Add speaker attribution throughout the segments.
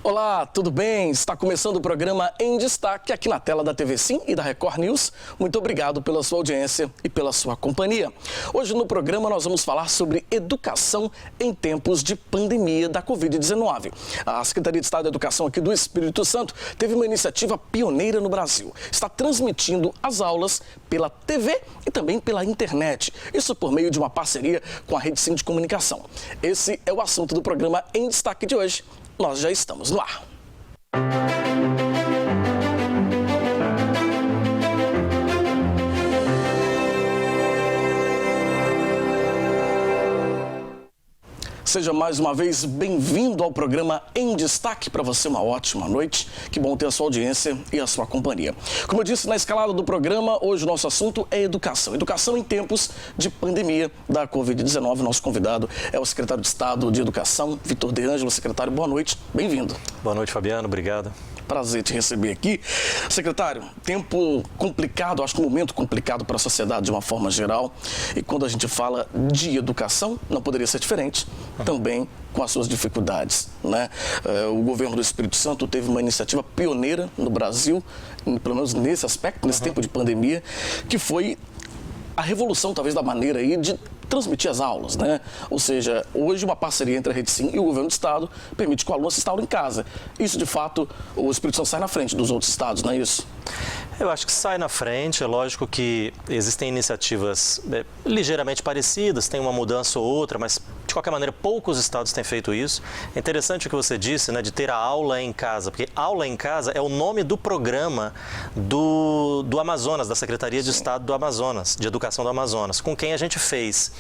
Speaker 1: Olá, tudo bem? Está começando o programa Em Destaque aqui na tela da TV Sim e da Record News. Muito obrigado pela sua audiência e pela sua companhia. Hoje no programa nós vamos falar sobre educação em tempos de pandemia da Covid-19. A Secretaria de Estado da Educação aqui do Espírito Santo teve uma iniciativa pioneira no Brasil. Está transmitindo as aulas pela TV e também pela internet. Isso por meio de uma parceria com a Rede Sim de Comunicação. Esse é o assunto do programa Em Destaque de hoje. Nós já estamos no ar. Seja mais uma vez bem-vindo ao programa Em Destaque. Para você, uma ótima noite. Que bom ter a sua audiência e a sua companhia. Como eu disse na escalada do programa, hoje o nosso assunto é educação. Educação em tempos de pandemia da Covid-19. Nosso convidado é o secretário de Estado de Educação, Vitor De Ângelo. Secretário, boa noite. Bem-vindo.
Speaker 2: Boa noite, Fabiano. Obrigado.
Speaker 1: Prazer te receber aqui. Secretário, tempo complicado, acho que um momento complicado para a sociedade de uma forma geral. E quando a gente fala de educação, não poderia ser diferente, também com as suas dificuldades, né? O governo do Espírito Santo teve uma iniciativa pioneira no Brasil, pelo menos nesse aspecto, nesse tempo de pandemia, que foi a revolução, talvez, da maneira aí de transmitir as aulas, né? Ou seja, hoje uma parceria entre a Rede Sim e o governo do estado permite que o aluno assista a aula em casa. Isso, de fato, o Espírito Santo sai na frente dos outros estados, não é isso?
Speaker 2: Eu acho que sai na frente. É lógico que existem iniciativas ligeiramente parecidas, tem uma mudança ou outra, mas de qualquer maneira poucos estados têm feito isso. É interessante o que você disse, né, de ter a aula em casa, porque aula em casa é o nome do programa do Amazonas, da Secretaria de Estado do Amazonas, de Educação do Amazonas, com quem a gente fez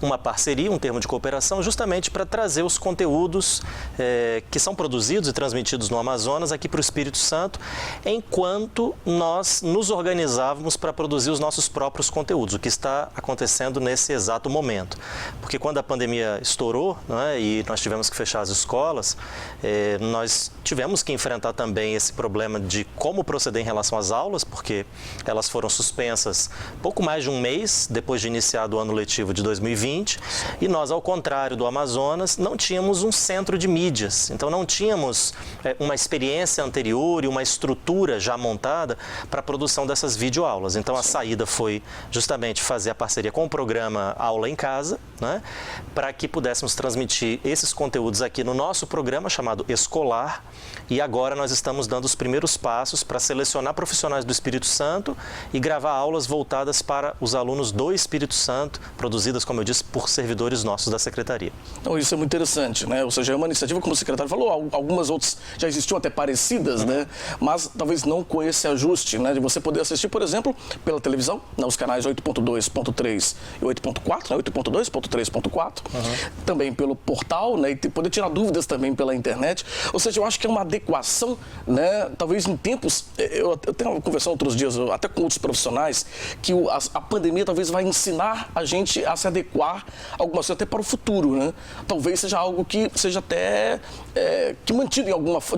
Speaker 2: uma parceria, um termo de cooperação, justamente para trazer os conteúdos que são produzidos e transmitidos no Amazonas aqui para o Espírito Santo, enquanto nós nos organizávamos para produzir os nossos próprios conteúdos, o que está acontecendo nesse exato momento. Porque quando a pandemia estourou, né, e nós tivemos que fechar as escolas, nós tivemos que enfrentar também esse problema de como proceder em relação às aulas, porque elas foram suspensas pouco mais de um mês depois de iniciado o ano letivo de 2020, e nós, ao contrário do Amazonas, não tínhamos um centro de mídias, então não tínhamos uma experiência anterior e uma estrutura já montada para a produção dessas videoaulas. Então a saída foi justamente fazer a parceria com o programa Aula em Casa, né, para que pudéssemos transmitir esses conteúdos aqui no nosso programa chamado Escolar, e agora nós estamos dando os primeiros passos para selecionar profissionais do Espírito Santo e gravar aulas voltadas para os alunos do Espírito Santo, produzidas, como eu disse, por servidores nossos da Secretaria.
Speaker 1: Então, isso é muito interessante, né? Ou seja, é uma iniciativa, como o secretário falou, algumas outras já existiam até parecidas, né? Mas talvez não com esse ajuste, né? De você poder assistir, por exemplo, pela televisão, né? Os canais 8.2.3 e 8.4, né? 8.2.3.4, também pelo portal, né? E poder tirar dúvidas também pela internet. Ou seja, eu acho que é uma adequação, né? Talvez em tempos, eu tenho conversado outros dias, até com outros profissionais, que a pandemia talvez vai ensinar a gente a se adequar a algumas coisas até para o futuro, né? Talvez seja algo que seja até que mantido de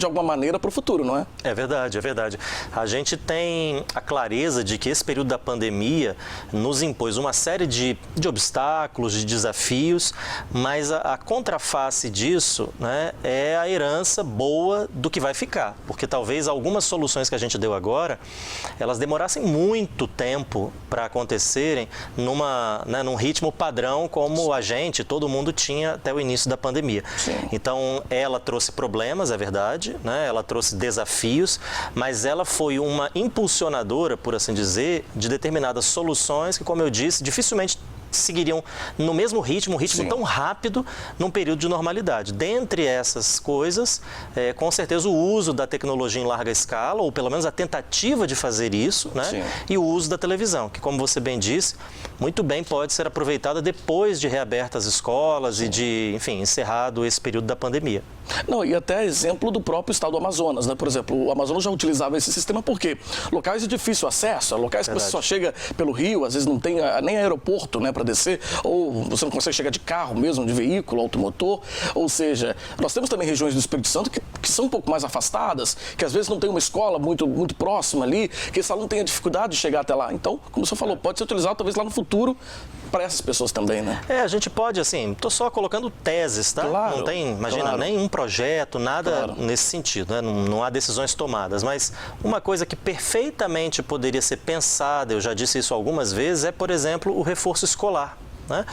Speaker 1: alguma maneira para o futuro, não é?
Speaker 2: É verdade, é verdade. A gente tem a clareza de que esse período da pandemia nos impôs uma série de obstáculos, de desafios, mas a contraface disso, né, é a herança boa do que vai ficar, porque talvez algumas soluções que a gente deu agora, elas demorassem muito tempo para acontecerem num ritmo padrão como todo mundo tinha até o início da pandemia.
Speaker 1: Sim.
Speaker 2: Então, ela trouxe problemas, é verdade, né? Ela trouxe desafios, mas ela foi uma impulsionadora, por assim dizer, de determinadas soluções que, como eu disse, dificilmente seguiriam no mesmo ritmo, um ritmo tão rápido num período de normalidade. Dentre essas coisas, com certeza o uso da tecnologia em larga escala, ou pelo menos a tentativa de fazer isso, né? E o uso da televisão, que, como você bem disse, muito bem pode ser aproveitada depois de reabertas as escolas e de, enfim, encerrado esse período da pandemia.
Speaker 1: Não, e até exemplo do próprio estado do Amazonas, né? Por exemplo, o Amazonas já utilizava esse sistema porque locais de difícil acesso, locais que você só chega pelo rio, às vezes não tem nem aeroporto, né, para descer, ou você não consegue chegar de carro mesmo, de veículo, automotor. Ou seja, nós temos também regiões do Espírito Santo que que são um pouco mais afastadas, que às vezes não tem uma escola muito próxima ali, que esse aluno tenha dificuldade de chegar até lá. Então, como o senhor falou, pode ser utilizado talvez lá no futuro para essas pessoas também, né?
Speaker 2: A gente pode, assim, estou só colocando teses, tá?
Speaker 1: Claro,
Speaker 2: não tem, imagina,
Speaker 1: claro.
Speaker 2: nenhum projeto, nada
Speaker 1: Claro.
Speaker 2: nesse sentido, né? Não há decisões tomadas, mas uma coisa que perfeitamente poderia ser pensada, eu já disse isso algumas vezes, é, por exemplo, o reforço escolar. Né?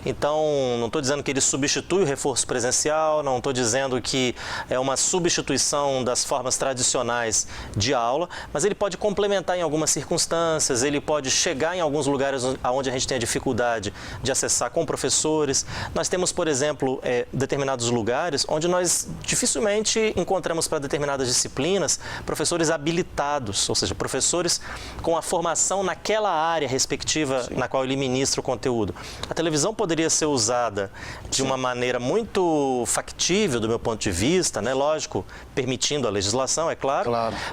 Speaker 2: Então, não estou dizendo que ele substitui o reforço presencial, não estou dizendo que é uma substituição das formas tradicionais de aula, mas ele pode complementar em algumas circunstâncias, ele pode chegar em alguns lugares onde a gente tem a dificuldade de acessar com professores. Nós temos, por exemplo, determinados lugares onde nós dificilmente encontramos para determinadas disciplinas professores habilitados, ou seja, professores com a formação naquela área respectiva na qual ele ministra o conteúdo. A televisão poderia ser usada de uma maneira muito factível, do meu ponto de vista, né? Lógico, permitindo a legislação, é claro,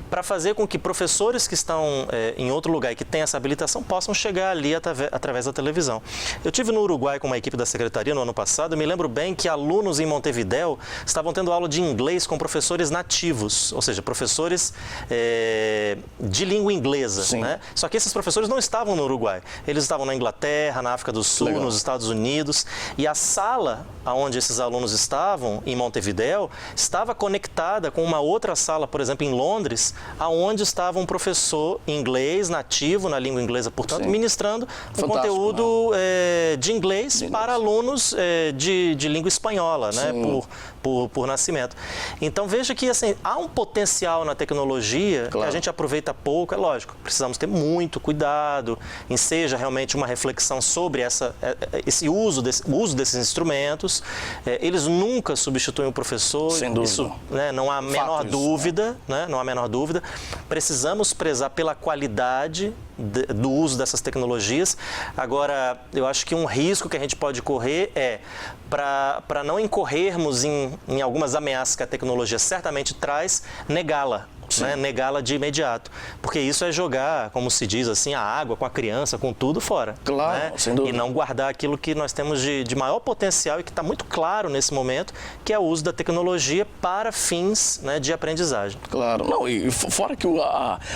Speaker 2: para fazer com que professores que estão em outro lugar e que têm essa habilitação possam chegar ali através da televisão. Eu tive no Uruguai com uma equipe da Secretaria no ano passado, eu me lembro bem que alunos em Montevidéu estavam tendo aula de inglês com professores nativos, ou seja, professores de língua inglesa. Né? Só que esses professores não estavam no Uruguai, eles estavam na Inglaterra, na África do Sul, nos Estados Unidos, e a sala onde esses alunos estavam, em Montevidéu, estava conectada com uma outra sala, por exemplo, em Londres, onde estava um professor inglês nativo, na língua inglesa, portanto, ministrando um conteúdo de inglês para alunos de língua espanhola, né, por nascimento. Então, veja que assim, há um potencial na tecnologia que a gente aproveita pouco, é lógico, precisamos ter muito cuidado, seja realmente uma reflexão sobre o uso desses instrumentos. Eles nunca substituem o professor, isso, né, não há a menor dúvida, né, não há a menor dúvida. Precisamos prezar pela qualidade do uso dessas tecnologias. Agora, eu acho que um risco que a gente pode correr para não incorrermos em algumas ameaças que a tecnologia certamente traz, negá-la. Né, negá-la de imediato, porque isso é jogar, como se diz assim, a água com a criança, com tudo fora.
Speaker 1: Claro,
Speaker 2: né?
Speaker 1: sem dúvida.
Speaker 2: E não guardar aquilo que nós temos de maior potencial e que está muito claro nesse momento, que é o uso da tecnologia para fins, né, de aprendizagem.
Speaker 1: Claro, não, e fora que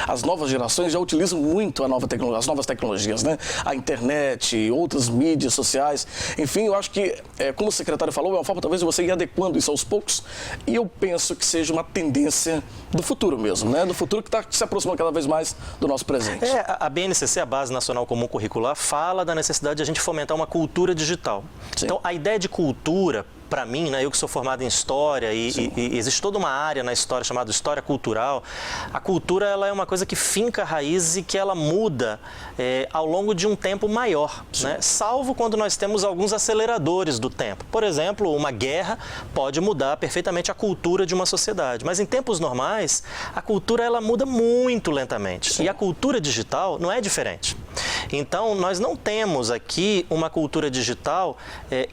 Speaker 1: as novas gerações já utilizam muito as novas tecnologias, né? A internet, outras mídias sociais, enfim, eu acho que, como o secretário falou, é uma forma talvez de você ir adequando isso aos poucos, e eu penso que seja uma tendência do futuro mesmo, né? Do futuro que está se aproximando cada vez mais do nosso presente.
Speaker 2: A BNCC, a Base Nacional Comum Curricular, fala da necessidade de a gente fomentar uma cultura digital. Então, a ideia de cultura, para mim, né, eu que sou formado em História e existe toda uma área na História chamada História Cultural, a cultura ela é uma coisa que finca raízes e que ela muda ao longo de um tempo maior, né? Salvo quando nós temos alguns aceleradores do tempo. Por exemplo, uma guerra pode mudar perfeitamente a cultura de uma sociedade, mas em tempos normais, a cultura ela muda muito lentamente. E a cultura digital não é diferente. Então, nós não temos aqui uma cultura digital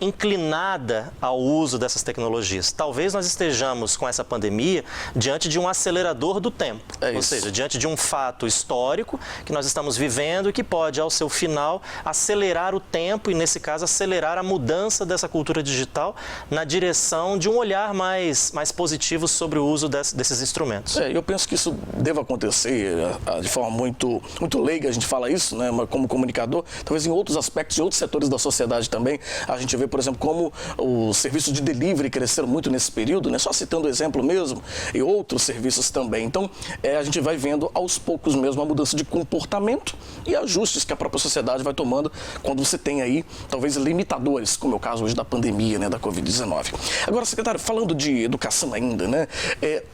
Speaker 2: inclinada ao uso dessas tecnologias. Talvez nós estejamos com essa pandemia diante de um acelerador do tempo, ou seja, diante de um fato histórico que nós estamos vivendo e que pode, ao seu final, acelerar o tempo e, nesse caso, acelerar a mudança dessa cultura digital na direção de um olhar mais positivo sobre o uso desses instrumentos.
Speaker 1: Eu penso que isso deva acontecer de forma muito leiga, a gente fala isso, né, como comunicador, talvez em outros aspectos, em outros setores da sociedade também. A gente vê, por exemplo, como os serviços de delivery cresceram muito nesse período, né? Só citando o exemplo mesmo, e outros serviços também. Então, a gente vai vendo aos poucos mesmo a mudança de comportamento e ajustes que a própria sociedade vai tomando quando você tem aí, talvez, limitadores, como é o caso hoje da pandemia, né, da Covid-19. Agora, secretário, falando de educação ainda, né?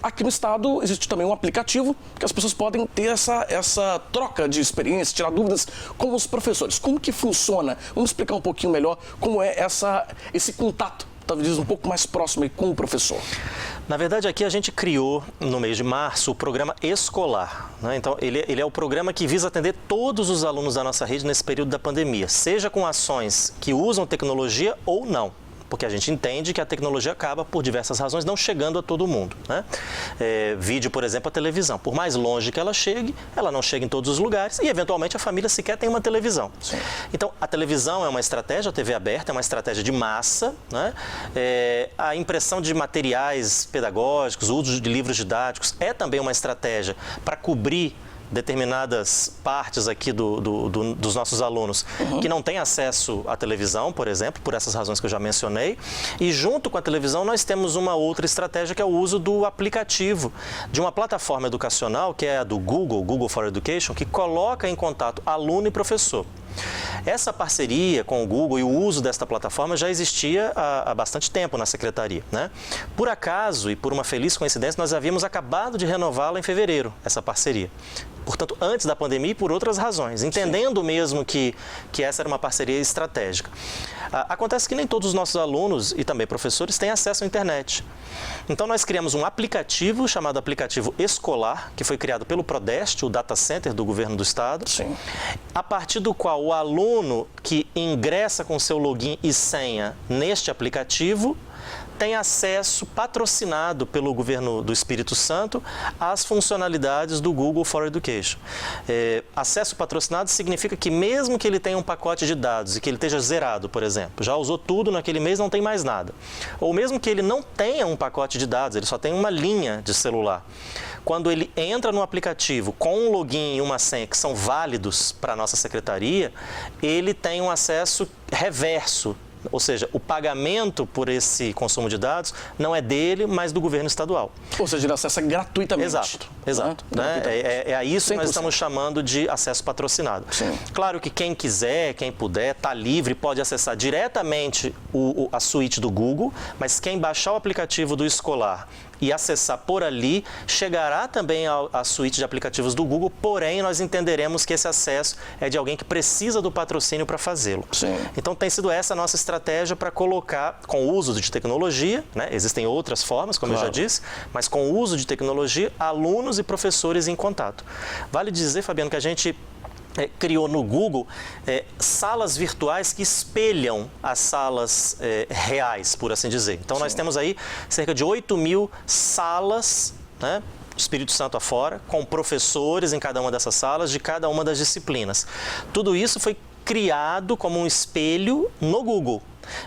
Speaker 1: Aqui no estado existe também um aplicativo que as pessoas podem ter essa troca de experiência, tirar dúvidas com os professores. Como que funciona? Vamos explicar um pouquinho melhor como é esse contato, talvez um pouco mais próximo aí com o professor.
Speaker 2: Na verdade, aqui a gente criou, no mês de março, o programa escolar, né? Então, ele é o programa que visa atender todos os alunos da nossa rede nesse período da pandemia, seja com ações que usam tecnologia ou não. porque a gente entende que a tecnologia acaba, por diversas razões, não chegando a todo mundo, né? Vídeo, por exemplo, a televisão. Por mais longe que ela chegue, ela não chega em todos os lugares e, eventualmente, a família sequer tem uma televisão. Sim. Então, a televisão é uma estratégia, a TV aberta é uma estratégia de massa, né? A impressão de materiais pedagógicos, o uso de livros didáticos é também uma estratégia para cobrir determinadas partes aqui dos nossos alunos que não têm acesso à televisão, por exemplo, por essas razões que eu já mencionei. E junto com a televisão nós temos uma outra estratégia que é o uso do aplicativo de uma plataforma educacional que é a do Google for Education, que coloca em contato aluno e professor. Essa parceria com o Google e o uso desta plataforma já existia há bastante tempo na Secretaria, né? Por acaso e por uma feliz coincidência, nós havíamos acabado de renová-la em fevereiro, essa parceria. Portanto, antes da pandemia e por outras razões, entendendo mesmo que essa era uma parceria estratégica. Acontece que nem todos os nossos alunos e também professores têm acesso à internet. Então, nós criamos um aplicativo chamado Aplicativo Escolar, que foi criado pelo Prodeste, o data center do governo do estado,
Speaker 1: Sim.
Speaker 2: a partir do qual o aluno que ingressa com seu login e senha neste aplicativo tem acesso patrocinado pelo governo do Espírito Santo às funcionalidades do Google for Education. Acesso patrocinado significa que mesmo que ele tenha um pacote de dados e que ele esteja zerado, por exemplo, já usou tudo naquele mês, não tem mais nada. Ou mesmo que ele não tenha um pacote de dados, ele só tem uma linha de celular. Quando ele entra no aplicativo com um login e uma senha que são válidos para a nossa secretaria, ele tem um acesso reverso. Ou seja, o pagamento por esse consumo de dados não é dele, mas do governo estadual.
Speaker 1: Ou seja, ele acessa gratuitamente.
Speaker 2: Exato. Né? É a isso que nós estamos chamando de acesso patrocinado.
Speaker 1: Sim.
Speaker 2: Claro que quem quiser, quem puder, está livre, pode acessar diretamente a suíte do Google, mas quem baixar o aplicativo do Escolar e acessar por ali, chegará também à suíte de aplicativos do Google, porém nós entenderemos que esse acesso é de alguém que precisa do patrocínio para fazê-lo. Então tem sido essa a nossa estratégia para colocar, com o uso de tecnologia, né? Existem outras formas, como eu já disse, mas com o uso de tecnologia, alunos e professores em contato. Vale dizer, Fabiano, que a gente criou no Google salas virtuais que espelham as salas reais, por assim dizer. Então, nós temos aí cerca de 8.000 salas, né, Espírito Santo afora, com professores em cada uma dessas salas, de cada uma das disciplinas. Tudo isso foi criado como um espelho no Google.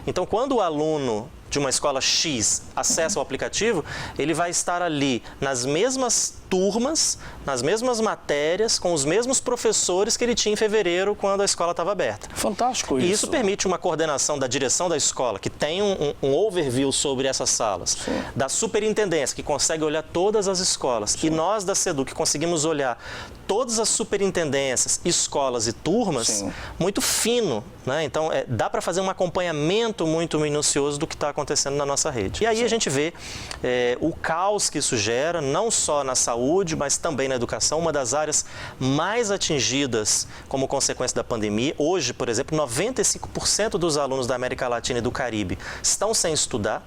Speaker 2: Então, quando o aluno de uma escola X acessa o aplicativo, ele vai estar ali nas mesmas turmas, nas mesmas matérias, com os mesmos professores que ele tinha em fevereiro, quando a escola estava aberta.
Speaker 1: Fantástico isso.
Speaker 2: E isso permite uma coordenação da direção da escola, que tem um overview sobre essas salas, da superintendência, que consegue olhar todas as escolas, e nós da SEDU, que conseguimos olhar todas as superintendências, escolas e turmas, muito fino, né? Então, dá para fazer um acompanhamento muito minucioso do que está acontecendo na nossa rede. E aí a gente vê o caos que isso gera, não só na saúde, mas também na educação, uma das áreas mais atingidas como consequência da pandemia. Hoje, por exemplo, 95% dos alunos da América Latina e do Caribe estão sem estudar.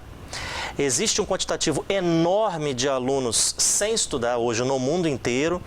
Speaker 2: Existe um quantitativo enorme de alunos sem estudar hoje no mundo inteiro.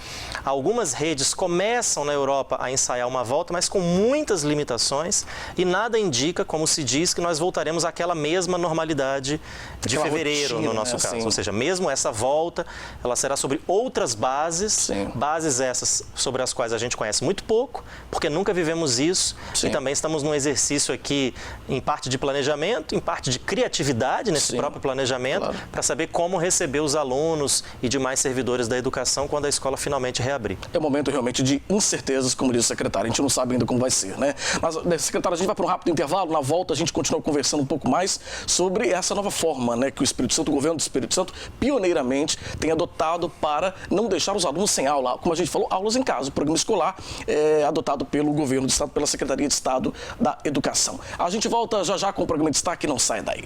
Speaker 2: Algumas redes começam na Europa a ensaiar uma volta, mas com muitas limitações, e nada indica, como se diz, que nós voltaremos àquela mesma normalidade de fevereiro, rotina, no nosso caso. Ou seja, mesmo essa volta, ela será sobre outras bases, bases essas sobre as quais a gente conhece muito pouco, porque nunca vivemos isso, e também estamos num exercício aqui, em parte de planejamento, em parte de criatividade nesse próprio planejamento, para saber como receber os alunos e demais servidores da educação quando a escola finalmente reabrir.
Speaker 1: É um momento realmente de incertezas, como diz o secretário. A gente não sabe ainda como vai ser, né? Mas, secretário, a gente vai para um rápido intervalo. Na volta, a gente continua conversando um pouco mais sobre essa nova forma, né, que o Espírito Santo, o governo do Espírito Santo, pioneiramente tem adotado para não deixar os alunos sem aula. Como a gente falou, aulas em casa. O programa escolar adotado pelo governo do Estado, pela Secretaria de Estado da Educação. A gente volta já já com o programa de destaque. Não sai daí.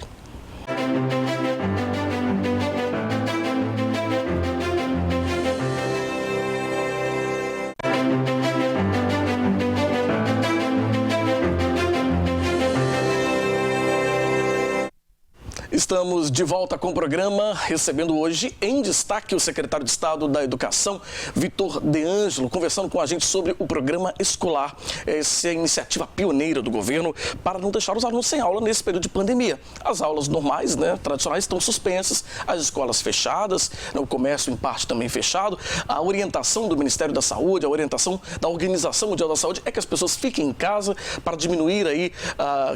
Speaker 1: Estamos Estamos de volta com o programa, recebendo hoje em destaque o secretário de Estado da Educação, Vitor De Angelo, conversando com a gente sobre o programa escolar. Essa é a iniciativa pioneira do governo para não deixar os alunos sem aula nesse período de pandemia. As aulas normais, tradicionais, estão suspensas, as escolas fechadas, o comércio em parte também fechado. A orientação do Ministério da Saúde, a orientação da Organização Mundial da Saúde é que as pessoas fiquem em casa para diminuir aí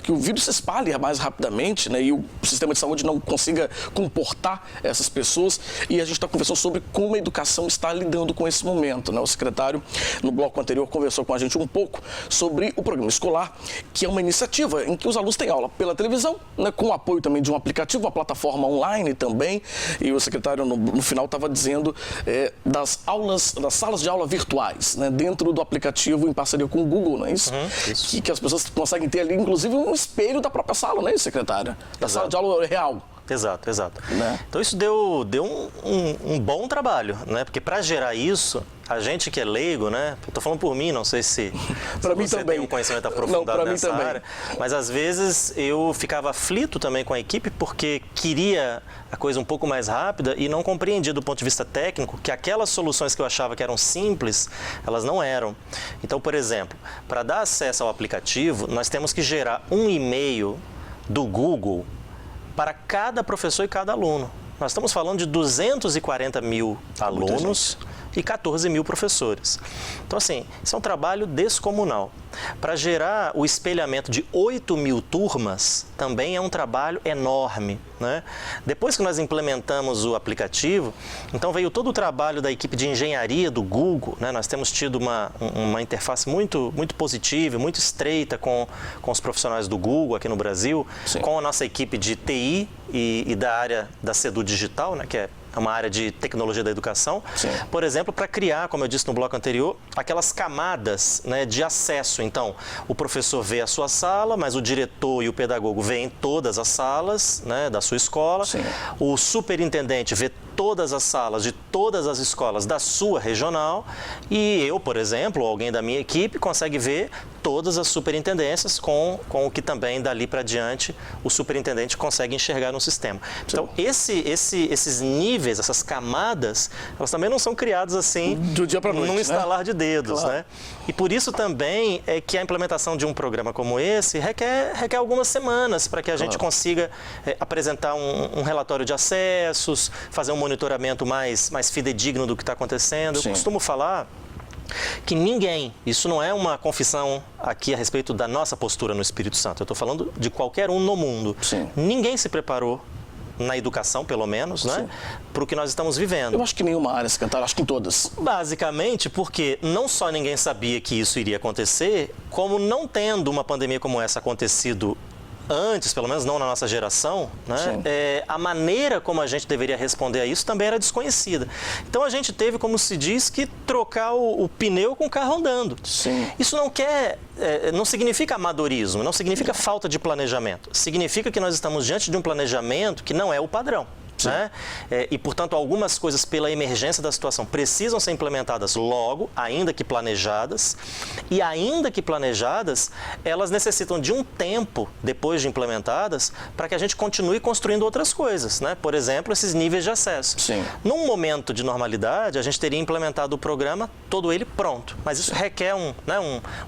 Speaker 1: que o vírus se espalhe mais rapidamente, e o sistema de saúde não consiga comportar essas pessoas. E a gente está conversando sobre como a educação está lidando com esse momento. O secretário, no bloco anterior, conversou com a gente um pouco sobre o programa escolar, que é uma iniciativa em que os alunos têm aula pela televisão, com o apoio também de um aplicativo, uma plataforma online também. E o secretário, no final, estava dizendo das salas de aula virtuais, dentro do aplicativo em parceria com o Google, não é isso? Isso. Que as pessoas conseguem ter ali, inclusive, um espelho da própria sala, não é isso, secretário? Da sala de aula real.
Speaker 2: Exato. Então isso deu um bom trabalho, porque para gerar isso, a gente que é leigo, estou falando por mim, não sei se
Speaker 1: para mim
Speaker 2: você
Speaker 1: também
Speaker 2: tem um conhecimento aprofundado nessa área, mas às vezes eu ficava aflito também com a equipe porque queria a coisa um pouco mais rápida e não compreendia do ponto de vista técnico que aquelas soluções que eu achava que eram simples, elas não eram. Então, por exemplo, para dar acesso ao aplicativo, nós temos que gerar um e-mail do Google para cada professor e cada aluno. Nós estamos falando de 240 mil alunos e 14 mil professores. Então, assim, isso é um trabalho descomunal. Para gerar o espelhamento de 8 mil turmas, também é um trabalho enorme, Depois que nós implementamos o aplicativo, então veio todo o trabalho da equipe de engenharia do Google, Nós temos tido uma interface muito positiva, muito estreita com os profissionais do Google aqui no Brasil, Sim. com a nossa equipe de TI e da área da Sedu Digital, que é uma área de tecnologia da educação, Sim. por exemplo, para criar, como eu disse no bloco anterior, aquelas camadas de acesso. Então, o professor vê a sua sala, mas o diretor e o pedagogo veem todas as salas da sua escola. Sim. O superintendente vê todas as salas de todas as escolas da sua regional e eu, por exemplo, ou alguém da minha equipe, consegue ver todas as superintendências com o que também dali para diante o superintendente consegue enxergar no sistema. Então, esses níveis, essas camadas, elas também não são criadas assim
Speaker 1: do dia para noite,
Speaker 2: num estalar de dedos,
Speaker 1: Claro.
Speaker 2: E por isso também é que a implementação de um programa como esse requer algumas semanas para que a gente consiga apresentar um relatório de acessos, fazer um monitoramento mais fidedigno do que está acontecendo. Sim. Eu costumo falar que ninguém, isso não é uma confissão aqui a respeito da nossa postura no Espírito Santo, eu estou falando de qualquer um no mundo.
Speaker 1: Sim.
Speaker 2: Ninguém se preparou, na educação pelo menos, para o que nós estamos vivendo.
Speaker 1: Eu acho que nenhuma área, secretário, acho que em todas.
Speaker 2: Basicamente porque não só ninguém sabia que isso iria acontecer, como não tendo uma pandemia como essa acontecido antes, pelo menos não na nossa geração, a maneira como a gente deveria responder a isso também era desconhecida. Então a gente teve, como se diz, que trocar o pneu com o carro andando.
Speaker 1: Sim.
Speaker 2: Isso não significa amadorismo, não significa falta de planejamento. Significa que nós estamos diante de um planejamento que não é o padrão. E, portanto, algumas coisas pela emergência da situação precisam ser implementadas logo, ainda que planejadas, e ainda que planejadas, elas necessitam de um tempo, depois de implementadas, para que a gente continue construindo outras coisas, Por exemplo, esses níveis de acesso.
Speaker 1: Sim.
Speaker 2: Num momento de normalidade, a gente teria implementado o programa, todo ele pronto, mas isso requer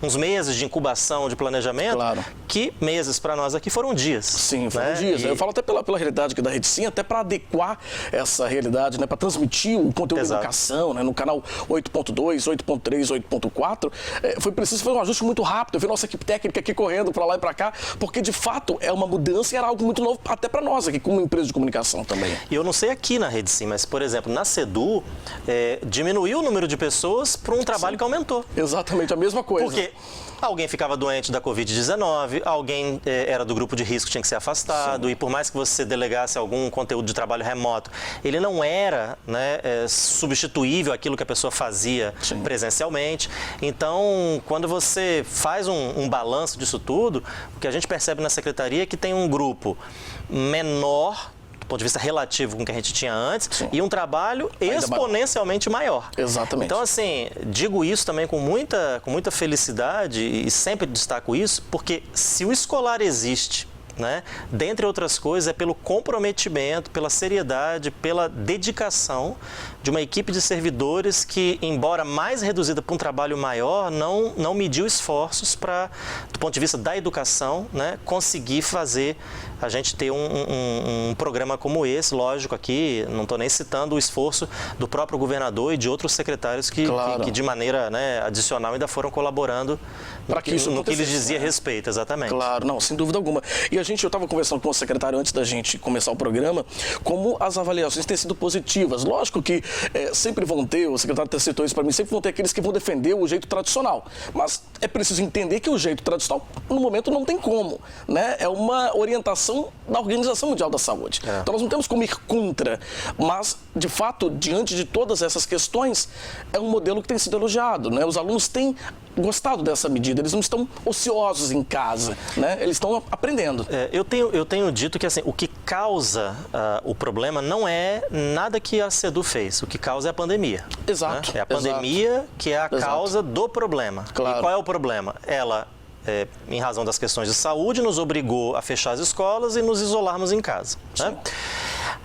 Speaker 2: uns meses de incubação, de planejamento,
Speaker 1: Claro.
Speaker 2: que meses para nós aqui foram dias.
Speaker 1: Sim, foram dias. Eu falo até pela realidade aqui da Rede Sim, até para adequar essa realidade, para transmitir o conteúdo
Speaker 2: Exato.
Speaker 1: de educação, no canal 8.2, 8.3, 8.4, foi preciso fazer um ajuste muito rápido. Eu vi nossa equipe técnica aqui correndo para lá e para cá, porque de fato é uma mudança e era algo muito novo até para nós aqui, como empresa de comunicação também.
Speaker 2: E eu não sei aqui na Rede Sim, mas, por exemplo, na Sedu, diminuiu o número de pessoas para um trabalho que aumentou.
Speaker 1: Exatamente, a mesma coisa.
Speaker 2: Porque alguém ficava doente da Covid-19, alguém era do grupo de risco, tinha que ser afastado, Sim. E por mais que você delegasse algum conteúdo de trabalho remoto, ele não era substituível àquilo que a pessoa fazia Sim. presencialmente. Então, quando você faz um balanço disso tudo, o que a gente percebe na Secretaria é que tem um grupo menor, do ponto de vista relativo com o que a gente tinha antes, Sim. e um trabalho exponencialmente maior.
Speaker 1: Exatamente.
Speaker 2: Então, assim, digo isso também com muita felicidade e sempre destaco isso, porque se o escolar existe, né? Dentre outras coisas, é pelo comprometimento, pela seriedade, pela dedicação de uma equipe de servidores que, embora mais reduzida para um trabalho maior, não mediu esforços para, do ponto de vista da educação, né, conseguir fazer a gente ter um programa como esse. Lógico, aqui não estou nem citando o esforço do próprio governador e de outros secretários que de maneira, né, adicional ainda foram colaborando
Speaker 1: para que isso
Speaker 2: no que lhes dizia respeito, exatamente.
Speaker 1: Claro, não, sem dúvida alguma. E eu estava conversando com o secretário antes da gente começar o programa, como as avaliações têm sido positivas. Lógico que sempre vão ter, o secretário até citou isso para mim, sempre vão ter aqueles que vão defender o jeito tradicional. Mas é preciso entender que o jeito tradicional, no momento, não tem como, né? É uma orientação da Organização Mundial da Saúde. Então nós não temos como ir contra, mas, de fato, diante de todas essas questões, é um modelo que tem sido elogiado, né? Os alunos têm gostado dessa medida, eles não estão ociosos em casa, né? Eles estão aprendendo.
Speaker 2: Eu tenho dito que assim, o que causa o problema não é nada que a SEDU fez, o que causa é a pandemia.
Speaker 1: Exato.
Speaker 2: Né? É a pandemia que é a causa do problema.
Speaker 1: Claro.
Speaker 2: E qual é o problema? Ela, em razão das questões de saúde, nos obrigou a fechar as escolas e nos isolarmos em casa. Né?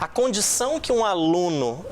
Speaker 2: A condição que um aluno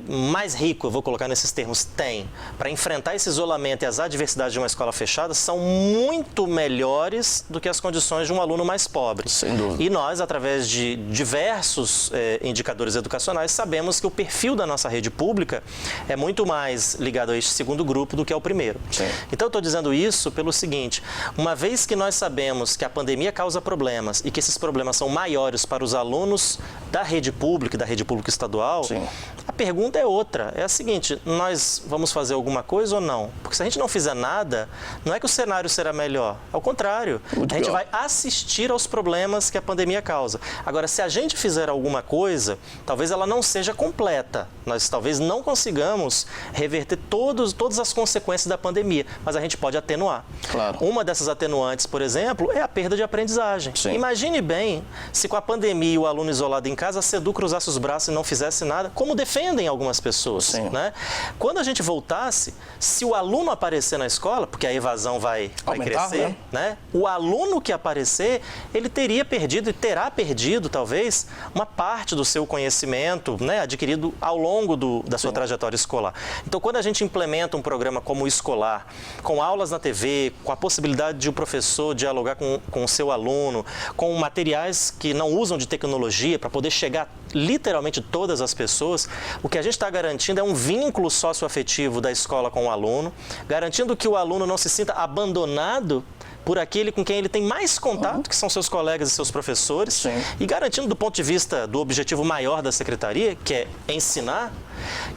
Speaker 2: mais rico, eu vou colocar nesses termos, tem para enfrentar esse isolamento e as adversidades de uma escola fechada são muito melhores do que as condições de um aluno mais pobre.
Speaker 1: Sem dúvida.
Speaker 2: E nós, através de diversos indicadores educacionais, sabemos que o perfil da nossa rede pública é muito mais ligado a este segundo grupo do que ao primeiro.
Speaker 1: Sim.
Speaker 2: Então, eu estou dizendo isso pelo seguinte: uma vez que nós sabemos que a pandemia causa problemas e que esses problemas são maiores para os alunos da rede pública e da rede pública estadual,
Speaker 1: sim,
Speaker 2: a pergunta é outra. É a seguinte: nós vamos fazer alguma coisa ou não? Porque se a gente não fizer nada, não é que o cenário será melhor. Ao contrário,
Speaker 1: muito
Speaker 2: a gente
Speaker 1: pior.
Speaker 2: vai assistir aos problemas que a pandemia causa. Agora, se a gente fizer alguma coisa, talvez ela não seja completa. Nós talvez não consigamos reverter todas as consequências da pandemia, mas a gente pode atenuar.
Speaker 1: Claro.
Speaker 2: Uma dessas atenuantes, por exemplo, é a perda de aprendizagem.
Speaker 1: Sim.
Speaker 2: Imagine bem se com a pandemia e o aluno isolado em casa, a SEDU cruzasse os braços e não fizesse nada, como defendem algumas pessoas.
Speaker 1: Sim.
Speaker 2: Né? Quando a gente voltasse, se o aluno aparecer na escola, porque a evasão vai
Speaker 1: aumentar,
Speaker 2: crescer, né? O aluno que aparecer, ele teria perdido e terá perdido, talvez, uma parte do seu conhecimento, né, adquirido ao longo da sua trajetória escolar. Então, quando a gente implementa um programa como o escolar, com aulas na TV, com a possibilidade de o professor dialogar com o seu aluno, com materiais que não usam de tecnologia para poder chegar literalmente todas as pessoas, o que a gente está garantindo é um vínculo socioafetivo da escola com o aluno, garantindo que o aluno não se sinta abandonado por aquele com quem ele tem mais contato, que são seus colegas e seus professores,
Speaker 1: sim,
Speaker 2: e garantindo do ponto de vista do objetivo maior da Secretaria, que é ensinar,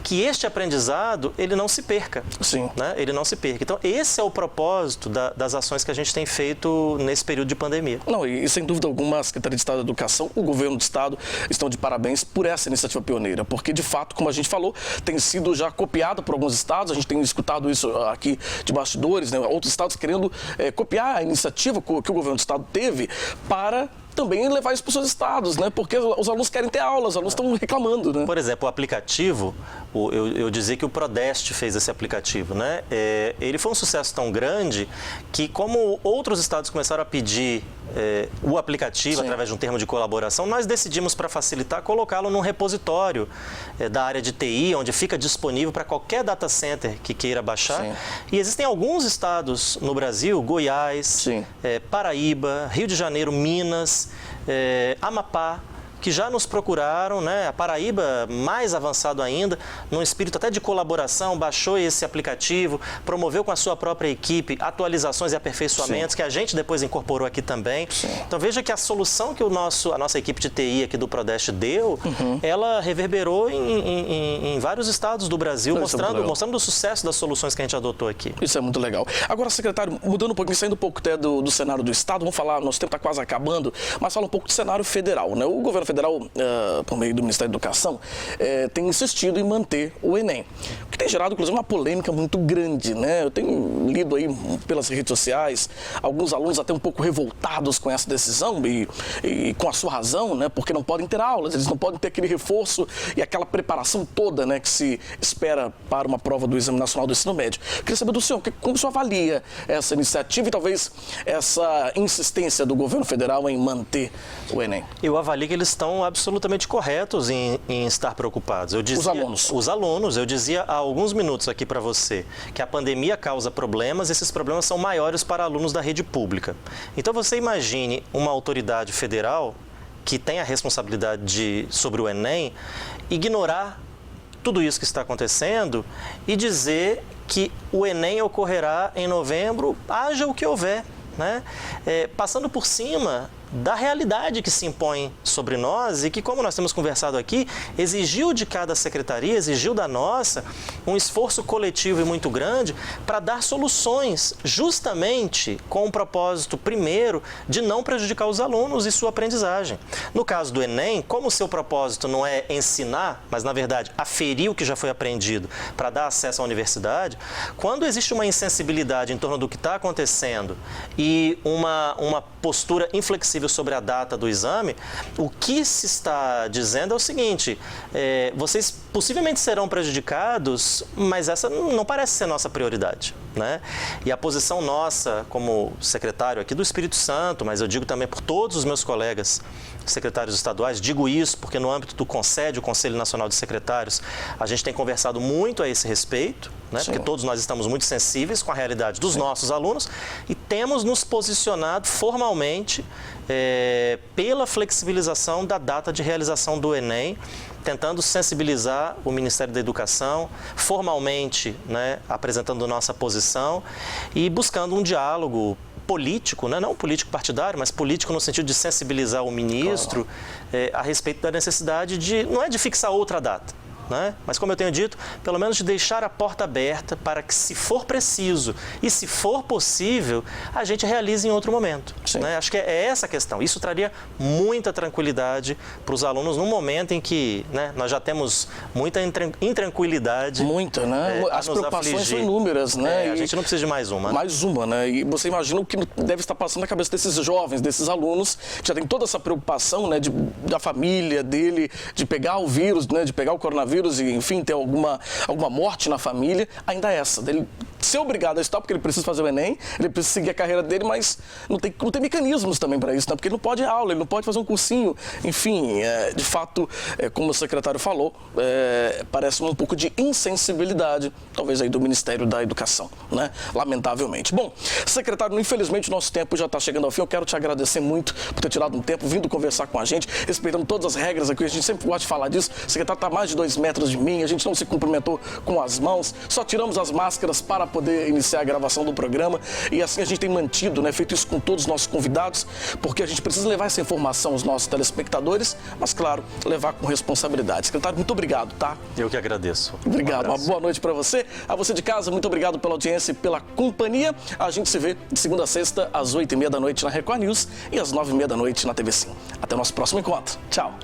Speaker 2: que este aprendizado, ele não se perca.
Speaker 1: Sim.
Speaker 2: Né? Ele não se perca. Então, esse é o propósito das ações que a gente tem feito nesse período de pandemia.
Speaker 1: Não, e sem dúvida alguma, a Secretaria de Estado da Educação, o governo do Estado estão de parabéns por essa iniciativa pioneira, porque, de fato, como a gente falou, tem sido já copiada por alguns estados, a gente tem escutado isso aqui de bastidores, né? Outros estados querendo copiar a iniciativa que o governo do Estado teve para também levar isso para os seus estados, né? Porque os alunos querem ter aulas, os alunos estão reclamando, né?
Speaker 2: Por exemplo, o aplicativo, eu dizia que o Prodeste fez esse aplicativo, né? Ele foi um sucesso tão grande que, como outros estados começaram a pedir o aplicativo, sim, através de um termo de colaboração, nós decidimos, para facilitar, colocá-lo num repositório da área de TI, onde fica disponível para qualquer data center que queira baixar.
Speaker 1: Sim.
Speaker 2: E existem alguns estados no Brasil, Goiás, Paraíba, Rio de Janeiro, Minas, Amapá, que já nos procuraram, né? A Paraíba, mais avançado ainda, num espírito até de colaboração, baixou esse aplicativo, promoveu com a sua própria equipe atualizações e aperfeiçoamentos, sim, que a gente depois incorporou aqui também. Sim. Então veja que a solução que a nossa equipe de TI aqui do Prodeste deu, ela reverberou em vários estados do Brasil, mostrando o sucesso das soluções que a gente adotou aqui.
Speaker 1: Isso é muito legal. Agora, secretário, mudando um pouquinho, saindo um pouco até do cenário do Estado, vamos falar, nosso tempo está quase acabando, mas fala um pouco do cenário federal, né? O governo federal, por meio do Ministério da Educação, tem insistido em manter o Enem. O que tem gerado, inclusive, uma polêmica muito grande, né? Eu tenho lido aí pelas redes sociais, alguns alunos até um pouco revoltados com essa decisão e com a sua razão, né? Porque não podem ter aulas, eles não podem ter aquele reforço e aquela preparação toda, né, que se espera para uma prova do Exame Nacional do Ensino Médio. Queria saber do senhor, como o senhor avalia essa iniciativa e talvez essa insistência do governo federal em manter o Enem?
Speaker 2: Eu avalio que eles estão absolutamente corretos em estar preocupados. Eu dizia,
Speaker 1: os alunos.
Speaker 2: Os alunos. Eu dizia há alguns minutos aqui para você que a pandemia causa problemas, esses problemas são maiores para alunos da rede pública. Então você imagine uma autoridade federal que tem a responsabilidade sobre o Enem ignorar tudo isso que está acontecendo e dizer que o Enem ocorrerá em novembro, haja o que houver, né? Passando por cima da realidade que se impõe sobre nós e que, como nós temos conversado aqui, exigiu de cada secretaria, exigiu da nossa, um esforço coletivo e muito grande para dar soluções, justamente com o propósito, primeiro, de não prejudicar os alunos e sua aprendizagem. No caso do Enem, como o seu propósito não é ensinar, mas, na verdade, aferir o que já foi aprendido para dar acesso à universidade, quando existe uma insensibilidade em torno do que está acontecendo e uma postura inflexível sobre a data do exame, o que se está dizendo é o seguinte: vocês possivelmente serão prejudicados, mas essa não parece ser nossa prioridade, né? E a posição nossa, como secretário aqui do Espírito Santo, mas eu digo também por todos os meus colegas secretários estaduais, digo isso porque no âmbito do CONSED, o Conselho Nacional de Secretários, a gente tem conversado muito a esse respeito, né? Porque todos nós estamos muito sensíveis com a realidade dos nossos alunos e temos nos posicionado formalmente pela flexibilização da data de realização do Enem, tentando sensibilizar o Ministério da Educação, formalmente, né, apresentando nossa posição e buscando um diálogo político, né? Não político partidário, mas político no sentido de sensibilizar o ministro a respeito da necessidade de, não é de fixar outra data, né? Mas, como eu tenho dito, pelo menos de deixar a porta aberta para que, se for preciso e se for possível, a gente realize em outro momento, né? Acho que é essa a questão. Isso traria muita tranquilidade para os alunos num momento em que, né, nós já temos muita intranquilidade.
Speaker 1: Muita, né? As preocupações são inúmeras, né?
Speaker 2: A gente não precisa de mais uma.
Speaker 1: Mais uma, né? E você imagina o que deve estar passando na cabeça desses jovens, desses alunos, que já tem toda essa preocupação, né, da família dele, de pegar o vírus, né, de pegar o coronavírus e, enfim, ter alguma morte na família, ainda essa, dele ser obrigado a estudar, porque ele precisa fazer o Enem, ele precisa seguir a carreira dele, mas não tem mecanismos também para isso, né? Porque ele não pode ir à aula, ele não pode fazer um cursinho, enfim, de fato, como o secretário falou, parece um pouco de insensibilidade, talvez aí do Ministério da Educação, né? Lamentavelmente. Bom, secretário, infelizmente o nosso tempo já está chegando ao fim, eu quero te agradecer muito por ter tirado um tempo, vindo conversar com a gente, respeitando todas as regras aqui, a gente sempre gosta de falar disso, o secretário está a mais de 2 metros de mim, a gente não se cumprimentou com as mãos, só tiramos as máscaras para poder iniciar a gravação do programa e assim a gente tem mantido, né, feito isso com todos os nossos convidados, porque a gente precisa levar essa informação aos nossos telespectadores, mas claro, levar com responsabilidade. Secretário, muito obrigado, tá?
Speaker 2: Eu que agradeço.
Speaker 1: Obrigado, uma boa noite para você. A você de casa, muito obrigado pela audiência e pela companhia. A gente se vê de segunda a sexta, às 8h30 da noite na Record News e às 9h30 da noite na TV Sim. Até o nosso próximo encontro. Tchau.